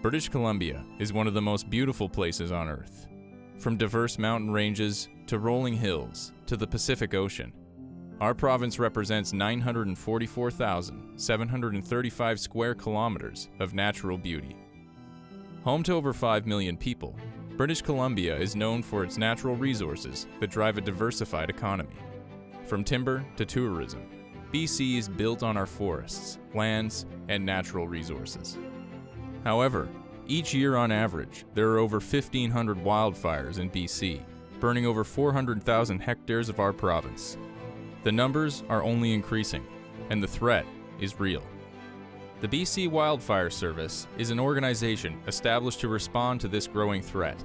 British Columbia is one of the most beautiful places on Earth. From diverse mountain ranges to rolling hills to the Pacific Ocean, our province represents 944,735 square kilometers of natural beauty. Home to over 5 million people, British Columbia is known for its natural resources that drive a diversified economy. From timber to tourism, BC is built on our forests, lands, and natural resources. However, each year on average, there are over 1,500 wildfires in BC, burning over 400,000 hectares of our province. The numbers are only increasing, and the threat is real. The BC Wildfire Service is an organization established to respond to this growing threat,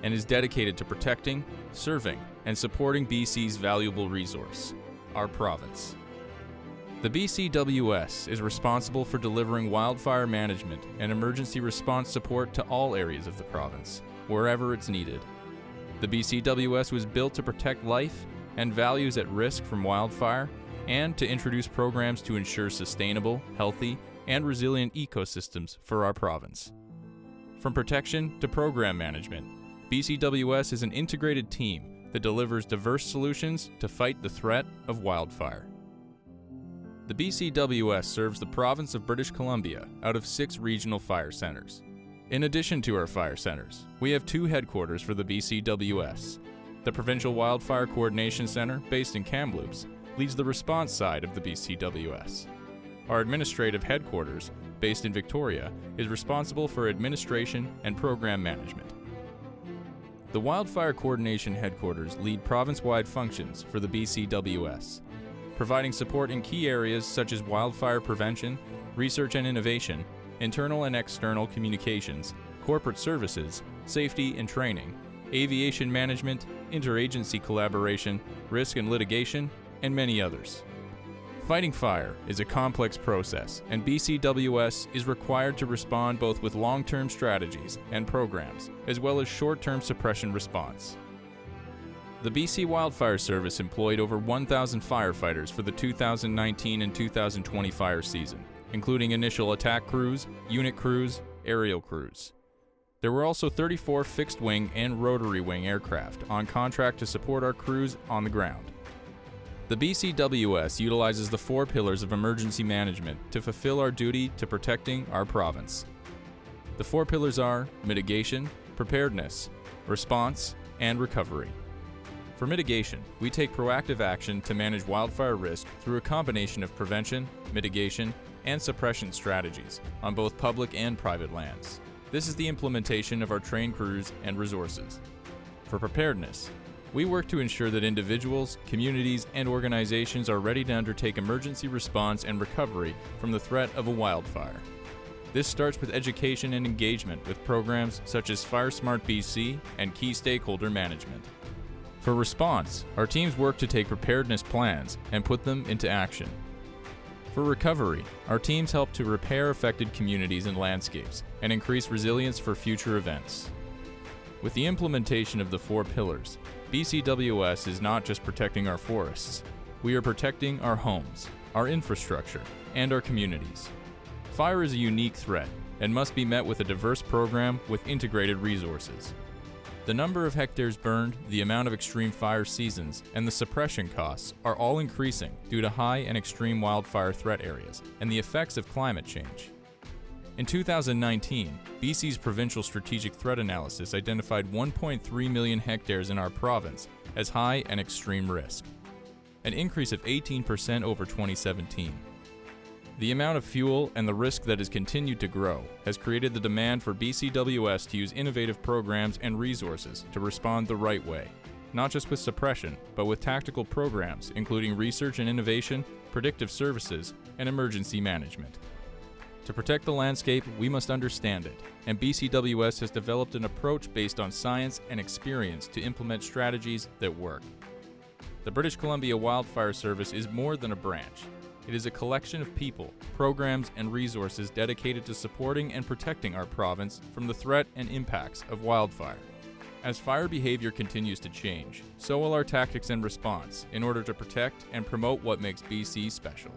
and is dedicated to protecting, serving, and supporting BC's valuable resource, our province. The BCWS is responsible for delivering wildfire management and emergency response support to all areas of the province, wherever it's needed. The BCWS was built to protect life and values at risk from wildfire and to introduce programs to ensure sustainable, healthy, and resilient ecosystems for our province. From protection to program management, BCWS is an integrated team that delivers diverse solutions to fight the threat of wildfire. The BCWS serves the province of British Columbia out of 6 regional fire centers. In addition to our fire centers, we have 2 headquarters for the BCWS. The Provincial Wildfire Coordination Center, based in Kamloops, leads the response side of the BCWS. Our administrative headquarters, based in Victoria, is responsible for administration and program management. The Wildfire Coordination Headquarters lead province-wide functions for the BCWS, providing support in key areas such as wildfire prevention, research and innovation, internal and external communications, corporate services, safety and training, aviation management, interagency collaboration, risk and litigation, and many others. Fighting fire is a complex process, and BCWS is required to respond both with long-term strategies and programs, as well as short-term suppression response. The BC Wildfire Service employed over 1,000 firefighters for the 2019 and 2020 fire season, including initial attack crews, unit crews, aerial crews. There were also 34 fixed-wing and rotary-wing aircraft on contract to support our crews on the ground. The BCWS utilizes the 4 pillars of emergency management to fulfill our duty to protecting our province. The 4 pillars are mitigation, preparedness, response, and recovery. For mitigation, we take proactive action to manage wildfire risk through a combination of prevention, mitigation, and suppression strategies on both public and private lands. This is the implementation of our trained crews and resources. For preparedness, we work to ensure that individuals, communities, and organizations are ready to undertake emergency response and recovery from the threat of a wildfire. This starts with education and engagement with programs such as Fire Smart BC and key stakeholder management. For response, our teams work to take preparedness plans and put them into action. For recovery, our teams help to repair affected communities and landscapes and increase resilience for future events. With the implementation of the 4 pillars, BCWS is not just protecting our forests. We are protecting our homes, our infrastructure, and our communities. Fire is a unique threat and must be met with a diverse program with integrated resources. The number of hectares burned, the amount of extreme fire seasons, and the suppression costs are all increasing due to high and extreme wildfire threat areas and the effects of climate change. In 2019, BC's Provincial Strategic Threat Analysis identified 1.3 million hectares in our province as high and extreme risk, an increase of 18% over 2017. The amount of fuel and the risk that has continued to grow has created the demand for BCWS to use innovative programs and resources to respond the right way, not just with suppression, but with tactical programs including research and innovation, predictive services, and emergency management. To protect the landscape, we must understand it, and BCWS has developed an approach based on science and experience to implement strategies that work. The British Columbia Wildfire Service is more than a branch. It is a collection of people, programs, and resources dedicated to supporting and protecting our province from the threat and impacts of wildfire. As fire behavior continues to change, so will our tactics and response in order to protect and promote what makes BC special.